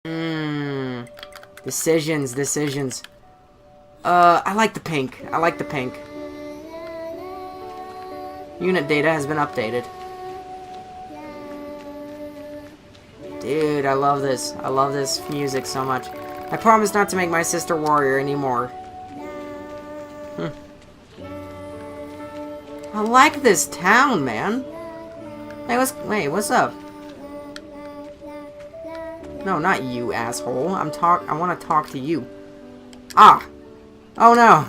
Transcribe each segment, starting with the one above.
Decisions. I like the pink. Unit data has been updated. Dude, I love this. I love this music so much. I promise not to make my sister warrior anymore. I like this town, man. Hey, what's up? No, not you, asshole. I want to talk to you. Ah! Oh no!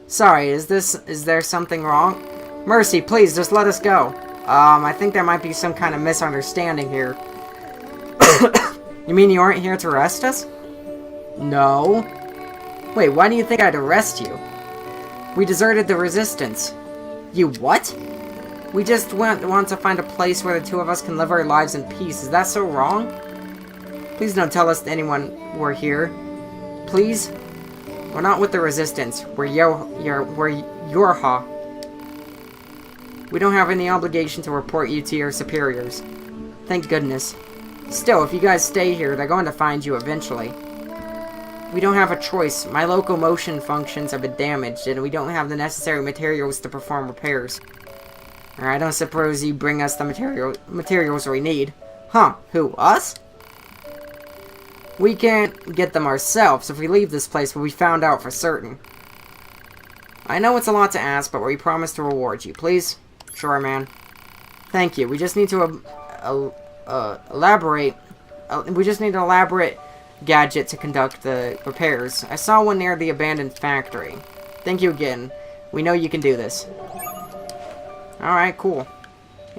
Sorry, is there something wrong? Mercy, please, just let us go. I think there might be some kind of misunderstanding here. You mean you aren't here to arrest us? No. Wait, why do you think I'd arrest you? We deserted the resistance. You what? We just want to find a place where the two of us can live our lives in peace. Is that so wrong? Please don't tell us to anyone we're here. Please? We're not with the resistance. We're Yorha. We don't have any obligation to report you to your superiors. Thank goodness. Still, if you guys stay here, they're going to find you eventually. We don't have a choice. My locomotion functions have been damaged, and we don't have the necessary materials to perform repairs. I don't suppose you bring us the materials we need. Huh, who, us? We can't get them ourselves. If we leave this place, we'll be found out for certain. I know it's a lot to ask, but we promise to reward you. Please? Sure, man. Thank you. We just need to elaborate gadget to conduct the repairs. I saw one near the abandoned factory. Thank you again. We know you can do this. Alright, cool.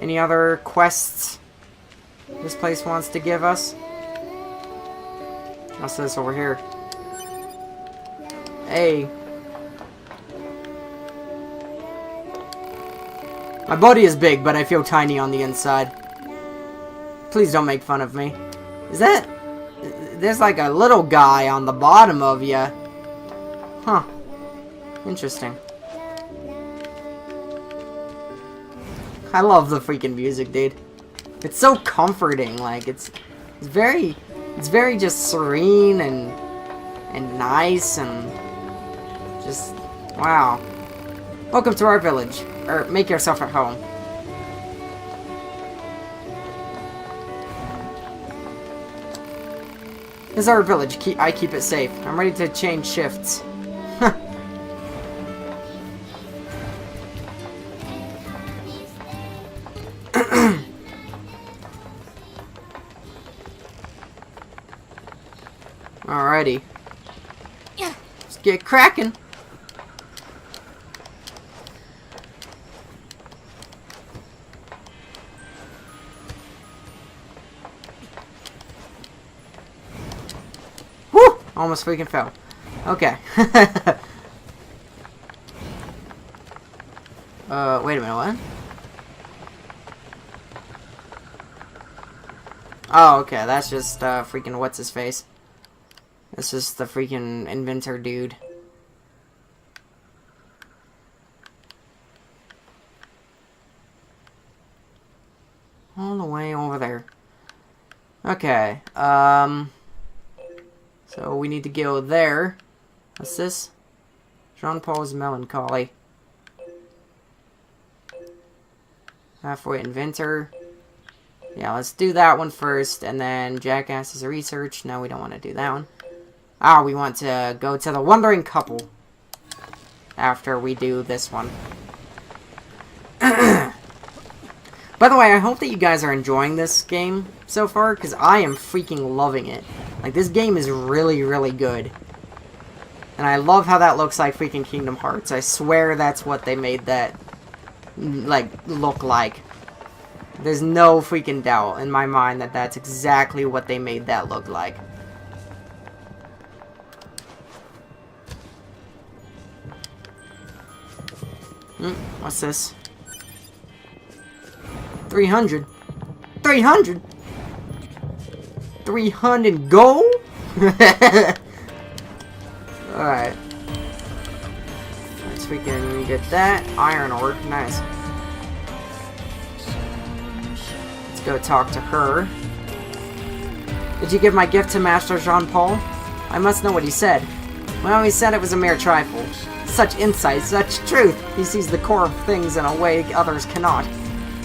Any other quests this place wants to give us? What's this over here? Hey. My body is big, but I feel tiny on the inside. Please don't make fun of me. Is that... There's like a little guy on the bottom of you. Huh. Interesting. I love the freaking music, dude. It's so comforting. Like, it's very just serene and nice and just, wow. Welcome to our village. Or, make yourself at home. This is our village. I keep it safe. I'm ready to change shifts. Alrighty. Let's get cracking. Woo! Almost freaking fell. Okay. Wait a minute, what? Oh, okay, that's just, freaking what's-his-face. This is the freaking inventor dude. All the way over there. Okay, so we need to go there. What's this? Jean-Paul's Melancholy. Halfway inventor. Yeah, let's do that one first, and then Jackass's research. No, we don't want to do that one. Ah, we want to go to the Wandering Couple after we do this one. By the way, I hope that you guys are enjoying this game so far, because I am freaking loving it. Like, this game is really, really good. And I love how that looks like freaking Kingdom Hearts. I swear that's what they made that, like, look like. There's no freaking doubt in my mind that that's exactly what they made that look like. What's this? 300? 300? 300 gold? Alright. Let's freaking get that. Iron ore. Nice. Let's go talk to her. Did you give my gift to Master Jean-Paul? I must know what he said. Well, he said it was a mere trifle. Such insight, such truth! He sees the core of things in a way others cannot.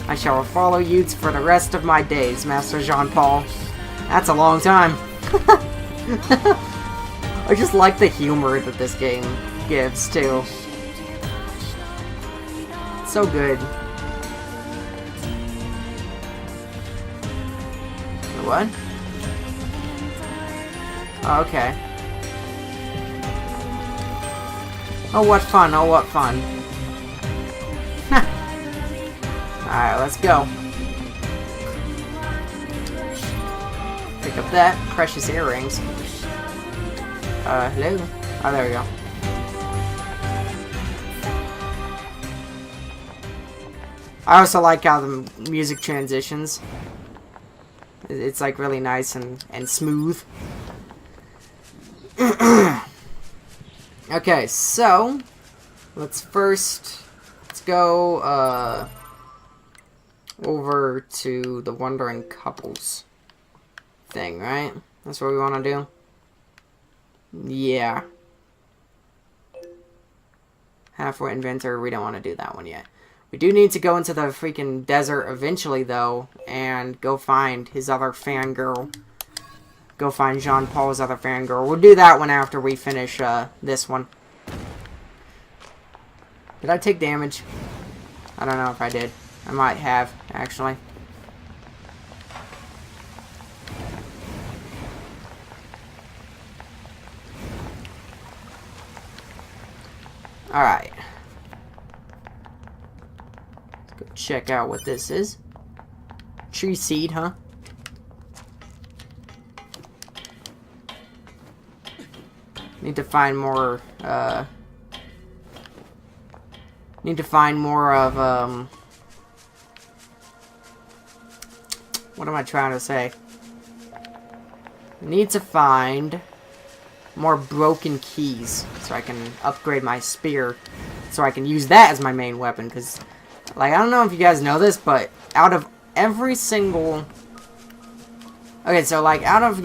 I shall follow you for the rest of my days, Master Jean-Paul. That's a long time. I just like the humor that this game gives, too. So good. What? Oh, okay. Oh, what fun. Oh, what fun. Alright, let's go. Pick up that. Precious earrings. Hello? Oh, there we go. I also like how the music transitions. It's like really nice and smooth. Okay, so let's go over to the Wandering Couples thing, right? That's what we want to do? Yeah. Halfway Inventor, we don't want to do that one yet. We do need to go into the freaking desert eventually, though, and go find his other fangirl. Go find Jean-Paul's other fangirl. We'll do that one after we finish this one. Did I take damage? I don't know if I did. I might have, actually. Alright. Let's go check out what this is. Tree seed, huh? Need to find more, of, what am I trying to say? Need to find more broken keys so I can upgrade my spear, so I can use that as my main weapon, because, like, I don't know if you guys know this, but out of every single... Okay, so, like, out of,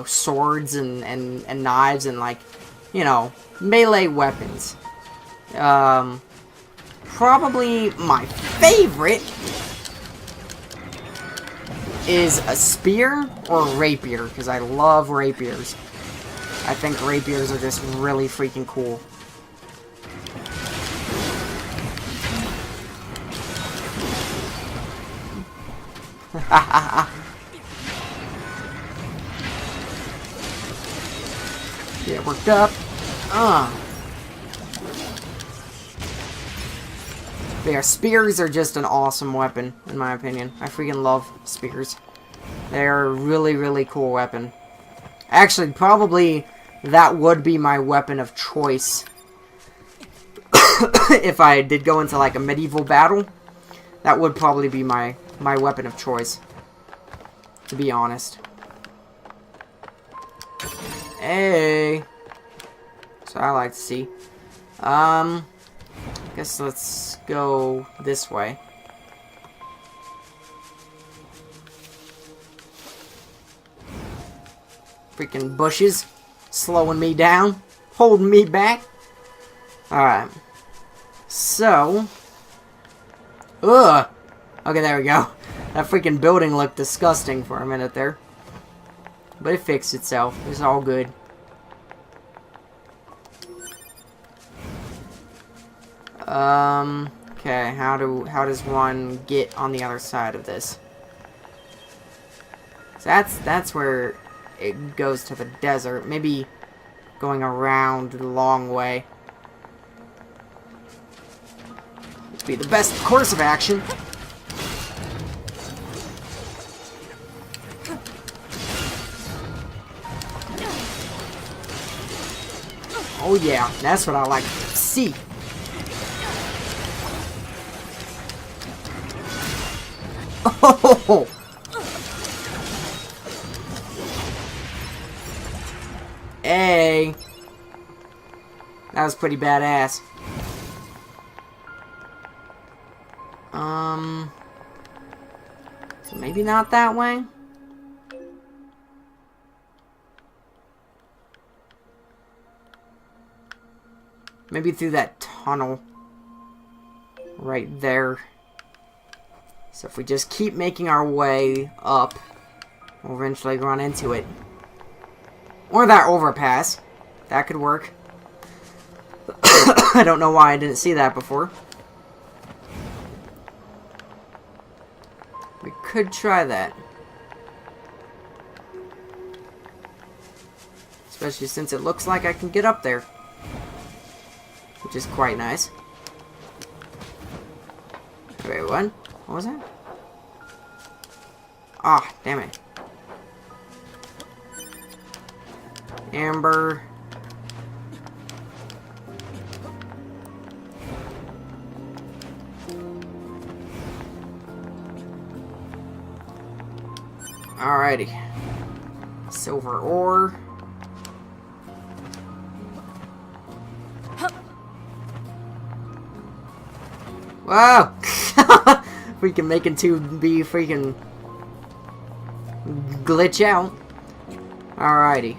swords and knives and, like, melee weapons, probably my favorite is a spear or a rapier, because I love rapiers. I think rapiers are just really freaking cool. Get worked up. Yeah, spears are just an awesome weapon, in my opinion. I freaking love spears. They're a really, really cool weapon. Actually, probably that would be my weapon of choice. If I did go into, like, a medieval battle, that would probably be my weapon of choice. To be honest. Hey! So I like to see. Guess let's go this way. Freaking bushes. Slowing me down. Holding me back. Alright. So. Ugh! Okay, there we go. That freaking building looked disgusting for a minute there. But it fixed itself. It's all good. Okay, how does one get on the other side of this? So that's where it goes to the desert. Maybe going around the long way would be the best course of action. Oh yeah, that's what I like to see. Oh! Hey! That was pretty badass. So maybe not that way? Maybe through that tunnel. Right there. So if we just keep making our way up, we'll eventually run into it. Or that overpass. That could work. I don't know why I didn't see that before. We could try that. Especially since it looks like I can get up there. Which is quite nice. Wait, what? What was that? Ah, damn it. Amber. Alrighty. Silver ore. Whoa! Freaking making 2B freaking glitch out. Alrighty.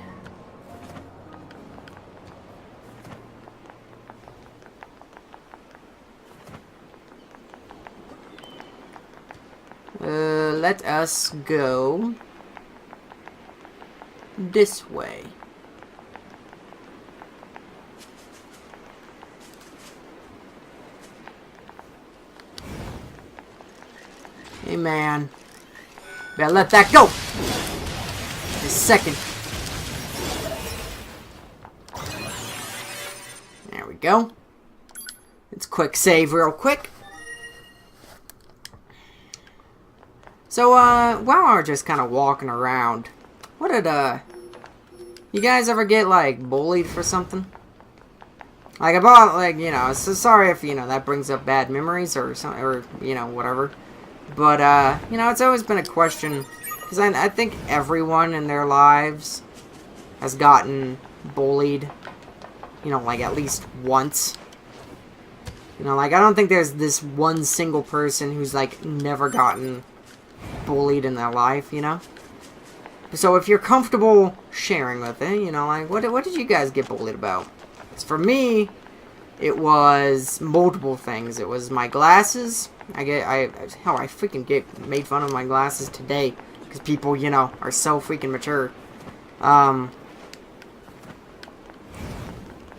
Let us go this way. Hey man, better let that go. Just a second. There we go. Let's quick save real quick. So, while we're just kind of walking around, what did, you guys ever get, like, bullied for something? Like, about, like, you know, so sorry if, you know, that brings up bad memories or something, or, you know, whatever. But, you know, it's always been a question, because I think everyone in their lives has gotten bullied, you know, like, at least once. You know, like, I don't think there's this one single person who's, like, never gotten bullied in their life, you know? So if you're comfortable sharing with it, you know, like, what did you guys get bullied about? 'Cause for me, it was multiple things. It was my glasses. Hell, I freaking made fun of my glasses today. Because people, you know, are so freaking mature.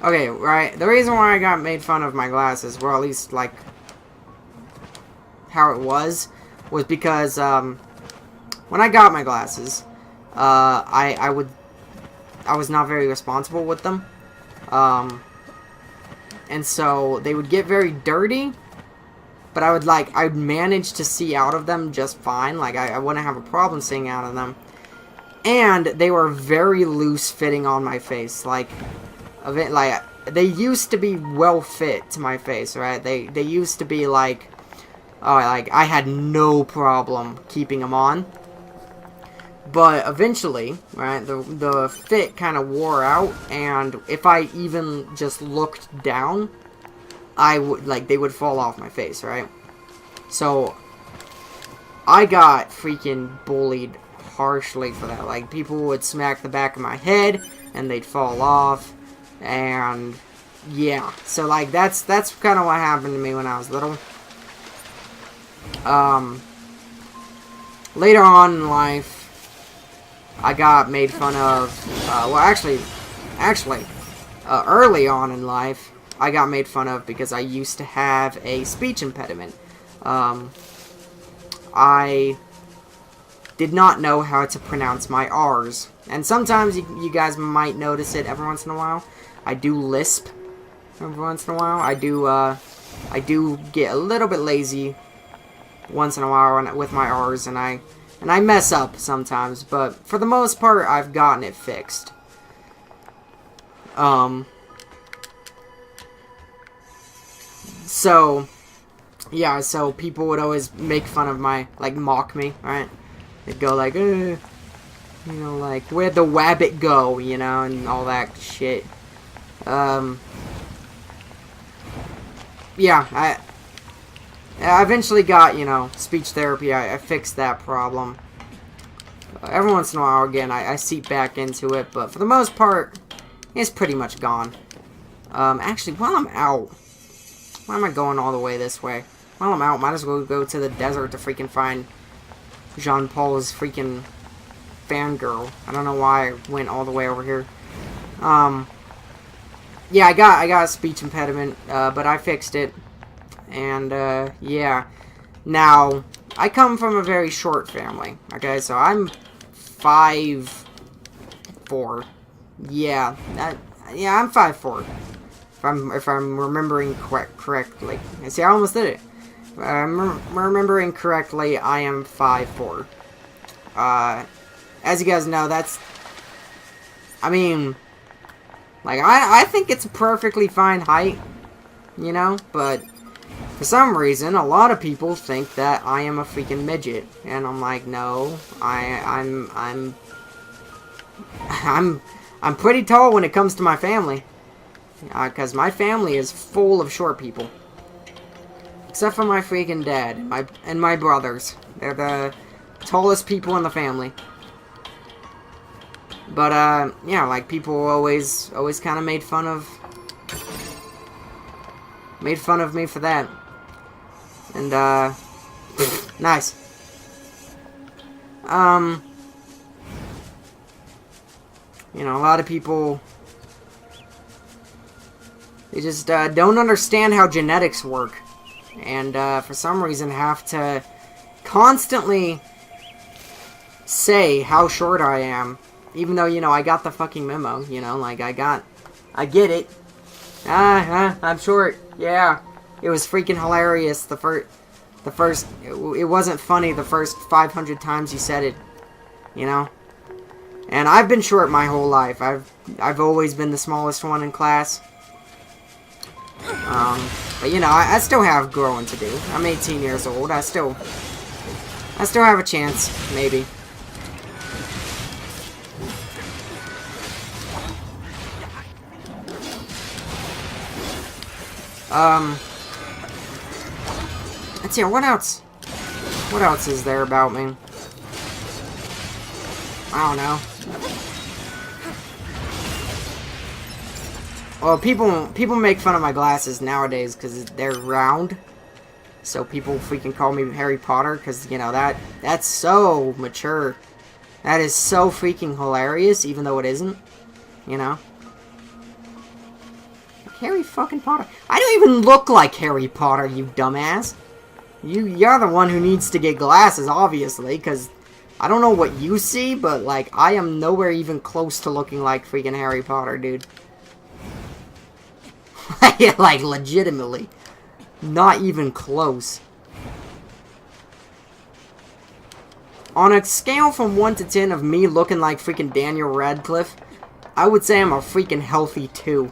Okay, right, the reason why I got made fun of my glasses, or at least, like, how it was because, when I got my glasses, I was not very responsible with them, and so they would get very dirty, but I'd manage to see out of them just fine, like, I wouldn't have a problem seeing out of them, and they were very loose fitting on my face, like, they used to be well fit to my face, right, they used to be, like, oh, like, I had no problem keeping them on. But eventually, right, the fit kind of wore out, and if I even just looked down, they would fall off my face, right? So, I got freaking bullied harshly for that. Like, people would smack the back of my head, and they'd fall off, and yeah. So, like, that's kind of what happened to me when I was little. Later on in life, I got made fun of, well, actually, early on in life, I got made fun of because I used to have a speech impediment. I did not know how to pronounce my R's, and sometimes you guys might notice it every once in a while. I do lisp every once in a while. I do get a little bit lazy once in a while with my R's, and I mess up sometimes, but for the most part, I've gotten it fixed. So, yeah, so people would always make fun of mock me, right? They'd go like, you know, like, where'd the wabbit go, you know, and all that shit. Yeah, I eventually got, you know, speech therapy. I fixed that problem. Every once in a while, again, I seep back into it, but for the most part, it's pretty much gone. Actually, while I'm out, why am I going all the way this way? While I'm out, might as well go to the desert to freaking find Jean-Paul's freaking fangirl. I don't know why I went all the way over here. Yeah, I got a speech impediment, but I fixed it. And, yeah. Now, I come from a very short family, okay? So I'm 5'4". Yeah, I'm 5'4". If I'm remembering correctly. See, I almost did it. If I'm remembering correctly, I am 5'4". As you guys know, that's... I mean... Like, I think it's a perfectly fine height, you know? But, for some reason, a lot of people think that I am a freaking midget. And I'm like, no, I'm pretty tall when it comes to my family. Because my family is full of short people. Except for my freaking dad and my brothers. They're the tallest people in the family. But, yeah, like, people always kind of made fun of me for that. And, nice. You know, a lot of people, they just, don't understand how genetics work. And, for some reason have to constantly say how short I am. Even though, you know, I got the fucking memo, you know, like, I get it. I'm short, yeah. It was freaking hilarious the first, it wasn't funny the first 500 times you said it, you know? And I've been short my whole life. I've always been the smallest one in class. But, you know, I still have growing to do. I'm 18 years old. I still have a chance, maybe. Let's see, what else? What else is there about me? I don't know. Well, people make fun of my glasses nowadays because they're round. So people freaking call me Harry Potter because, you know, that's so mature. That is so freaking hilarious, even though it isn't. You know? Harry fucking Potter. I don't even look like Harry Potter, you dumbass. You're the one who needs to get glasses, obviously, because I don't know what you see, but, like, I am nowhere even close to looking like freaking Harry Potter, dude. Like, legitimately. Not even close. On a scale from 1 to 10 of me looking like freaking Daniel Radcliffe, I would say I'm a freaking healthy 2.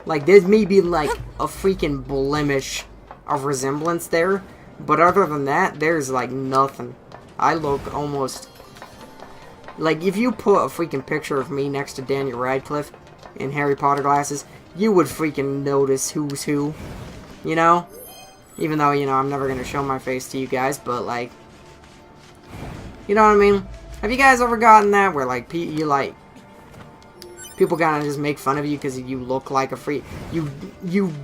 Like, there's maybe, like, a freaking blemish of resemblance there. But other than that, there's, like, nothing. I look almost... Like, if you put a freaking picture of me next to Daniel Radcliffe in Harry Potter glasses, you would freaking notice who's who. You know? Even though, you know, I'm never gonna show my face to you guys, but, like... You know what I mean? Have you guys ever gotten that where, like, you, like... People kind of just make fun of you because you look like a freak. You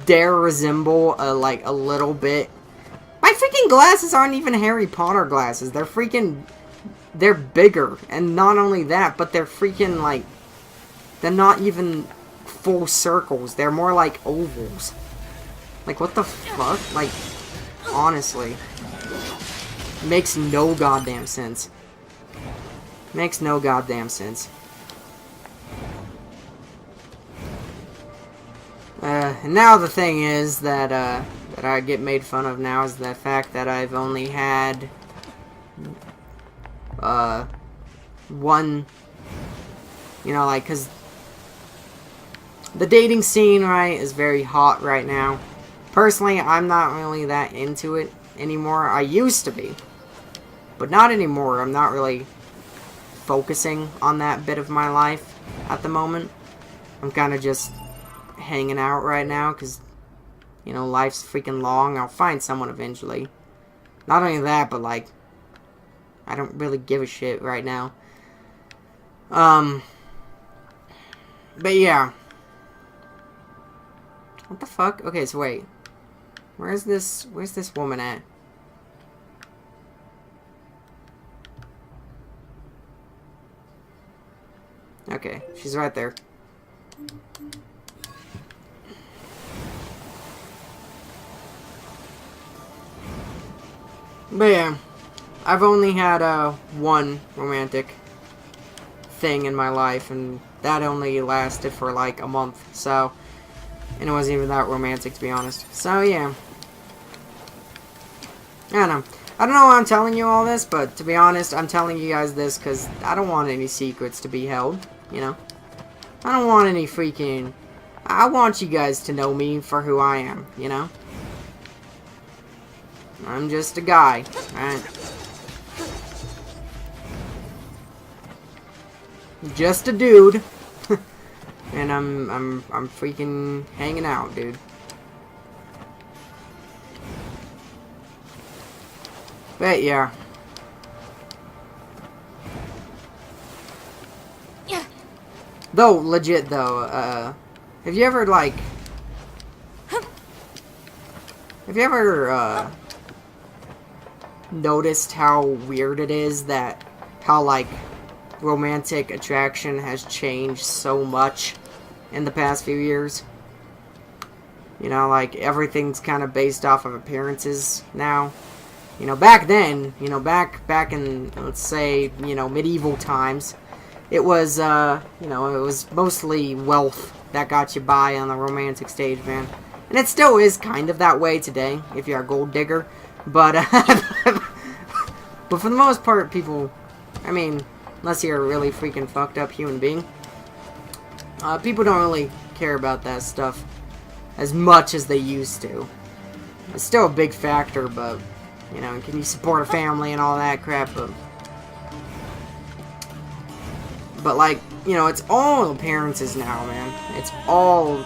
dare resemble, like, a little bit. My freaking glasses aren't even Harry Potter glasses. They're freaking... They're bigger. And not only that, but they're freaking, like... They're not even full circles. They're more like ovals. Like, what the fuck? Like, honestly. Makes no goddamn sense. Makes no goddamn sense. And now the thing is that, that I get made fun of now is the fact that I've only had, one, you know, like, cause the dating scene, right, is very hot right now. Personally, I'm not really that into it anymore. I used to be, but not anymore. I'm not really focusing on that bit of my life at the moment. I'm kind of just hanging out right now because, you know, life's freaking long. I'll find someone eventually. Not only that, but, like, I don't really give a shit right now. But yeah. What the fuck? Okay, so wait. Where's this woman at? Okay, she's right there. But yeah, I've only had one romantic thing in my life, and that only lasted for like a month, so, and it wasn't even that romantic, to be honest. So yeah, I don't know why I'm telling you all this, but to be honest, I'm telling you guys this because I don't want any secrets to be held, you know? I don't want any freaking... I want you guys to know me for who I am, you know? I'm just a guy, right? Just a dude. And I'm freaking hanging out, dude. But yeah. Though, legit though, have you ever like... Have you ever, noticed how weird it is that how like romantic attraction has changed so much in the past few years? You know, like everything's kind of based off of appearances now. You know, back then, you know, back in, let's say, you know, medieval times, it was you know, it was mostly wealth that got you by on the romantic stage, man. And it still is kind of that way today if you're a gold digger. But, but for the most part, people, I mean, unless you're a really freaking fucked up human being, people don't really care about that stuff as much as they used to. It's still a big factor, but, you know, can you support a family and all that crap, but like, you know, it's all appearances now, man. It's all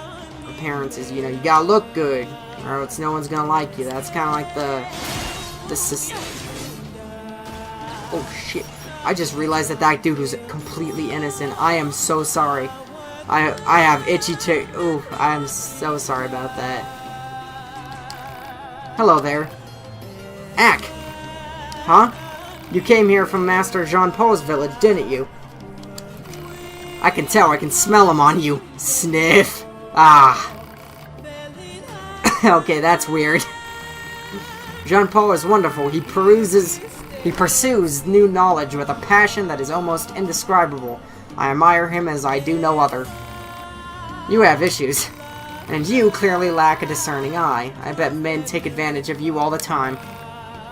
appearances, you know, you gotta look good, or else no one's gonna like you. That's kind of like the system. Oh shit! I just realized that that dude was completely innocent. I am so sorry. I have itchy tick. Ooh, I am so sorry about that. Hello there, Ack. Huh? You came here from Master Jean-Paul's village, didn't you? I can tell. I can smell him on you. Sniff. Ah. Okay, that's weird. Jean-Paul is wonderful. He pursues new knowledge with a passion that is almost indescribable. I admire him as I do no other. You have issues. And you clearly lack a discerning eye. I bet men take advantage of you all the time.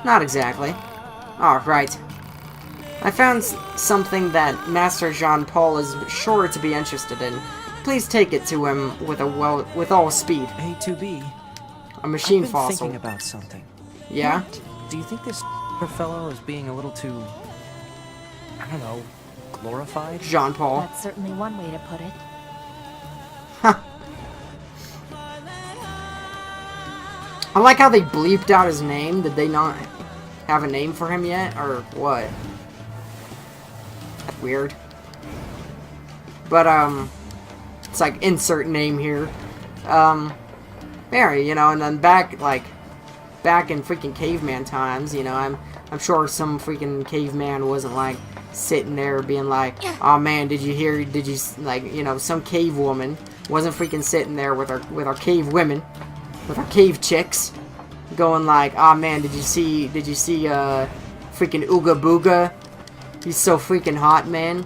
Not exactly. Oh, right. I found something that Master Jean-Paul is sure to be interested in. Please take it to him with all speed. A2B. A machine I've been fossil. thinking about something. Yeah? Do you think this fellow is being a little too, I don't know, glorified? Jean-Paul. That's certainly one way to put it. Huh. I like how they bleeped out his name. Did they not have a name for him yet? Or what? That's weird. But, it's like, insert name here. Mary, you know, and then back in freaking caveman times, you know, I'm sure some freaking caveman wasn't, like, sitting there being like, oh man, did you, like, you know, some cave woman wasn't freaking sitting there with our cave women, with our cave chicks, going like, oh man, did you see, freaking Ooga Booga? He's so freaking hot, man.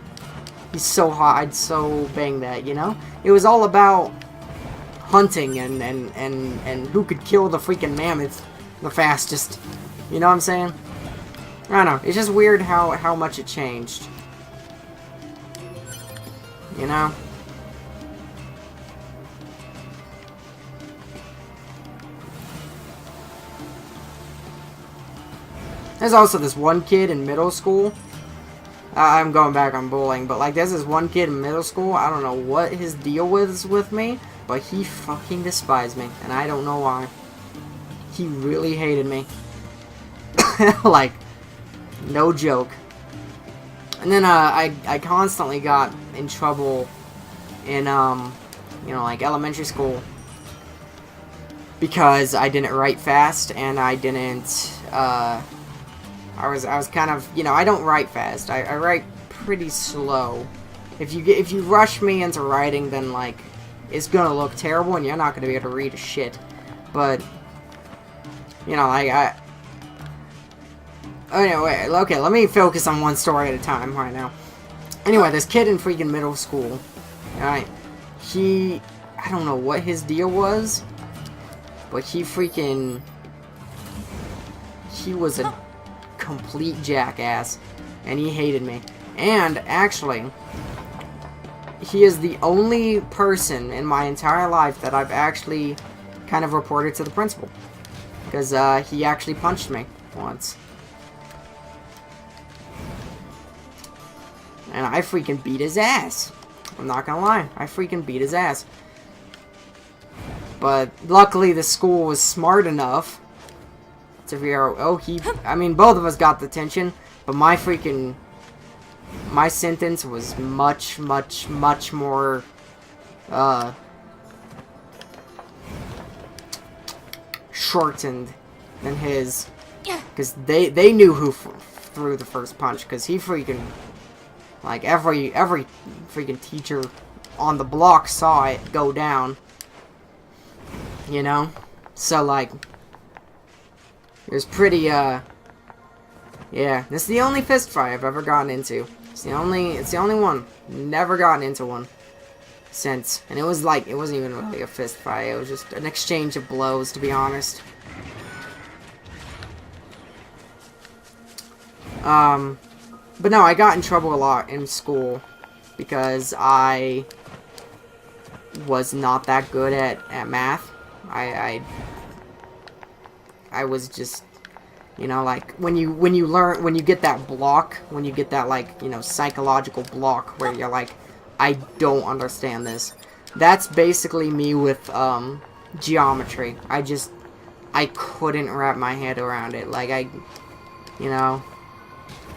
He's so hot, I'd so bang that, you know? It was all about hunting and who could kill the freaking mammoth the fastest. You know what I'm saying? I don't know. It's just weird how much it changed. You know? There's also this one kid in middle school. I'm going back on bullying, but like there's this one kid in middle school. I don't know what his deal was with me, but he fucking despised me, and I don't know why. He really hated me. Like, no joke. And then I constantly got in trouble in you know, like elementary school because I didn't write fast, and I didn't, I was kind of, you know, I don't write fast. I write pretty slow. If you rush me into writing, then, like, it's gonna look terrible, and you're not gonna be able to read a shit. But, you know, anyway, okay, let me focus on one story at a time right now. Anyway, this kid in freaking middle school, alright, I don't know what his deal was, but he was a complete jackass, and he hated me. And, actually, he is the only person in my entire life that I've actually kind of reported to the principal. Because, he actually punched me once. And I freaking beat his ass. I'm not gonna lie. I freaking beat his ass. But, luckily, the school was smart enough to figure out, I mean, both of us got detention, but my sentence was much, much, much more, shortened than his, because they knew who threw the first punch, because he freaking, like, every freaking teacher on the block saw it go down, you know, so, like, it was pretty, yeah, this is the only fist fight I've ever gotten into. It's the only one. Never gotten into one since. And it was like, it wasn't even really a fist fight. It was just an exchange of blows, to be honest. But no, I got in trouble a lot in school because I was not that good at math. I was just, you know, like, when you get that block, when you get that, like, you know, psychological block where you're like, I don't understand this. That's basically me with, geometry. I couldn't wrap my head around it. Like, you know,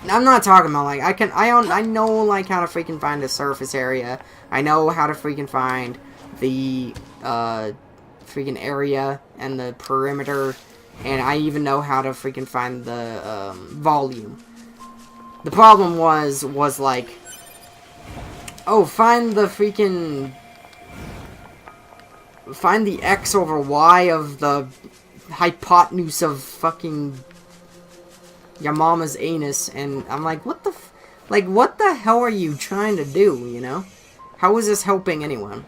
I'm not talking about, like, I know, like, how to freaking find the surface area. I know how to freaking find the, freaking area and the perimeter. And I even know how to freaking find the, volume. The problem was like, oh, find the x over y of the hypotenuse of fucking your mama's anus. And I'm like, what the hell are you trying to do, you know? How is this helping anyone?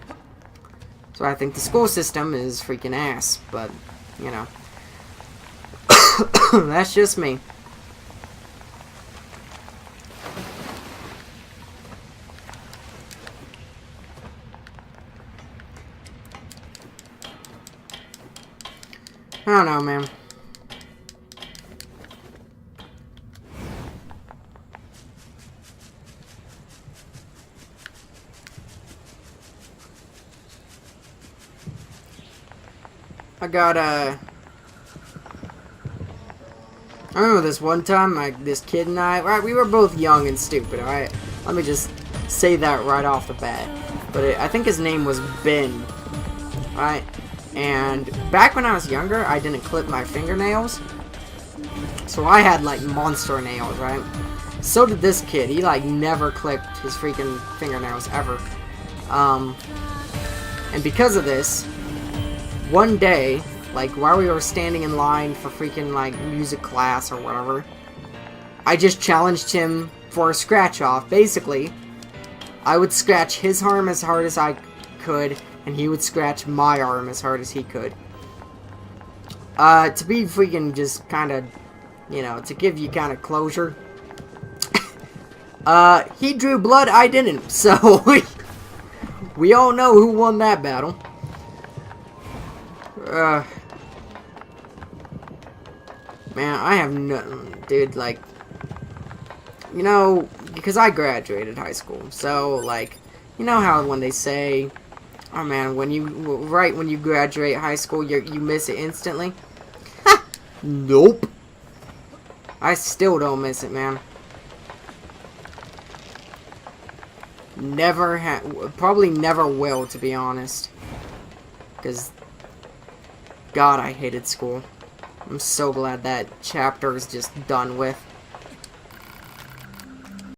So I think the school system is freaking ass, but, you know. That's just me. I don't know, man. I got, I remember this one time, this kid and I, right, we were both young and stupid, alright? Let me just say that right off the bat. But I think his name was Ben, right? And back when I was younger, I didn't clip my fingernails. So I had, like, monster nails, right? So did this kid. He, like, never clipped his freaking fingernails, ever. And because of this, one day, like, while we were standing in line for freaking, like, music class or whatever, I just challenged him for a scratch-off. Basically, I would scratch his arm as hard as I could, and he would scratch my arm as hard as he could. To be freaking just kind of, you know, to give you kind of closure. He drew blood, I didn't, so we all know who won that battle. Man, I have nothing, dude, like, you know, because I graduated high school, so, like, you know how when they say, oh man, when you graduate high school, you miss it instantly? Nope. I still don't miss it, man. Probably never will, to be honest. Because God, I hated school. I'm so glad that chapter is just done with.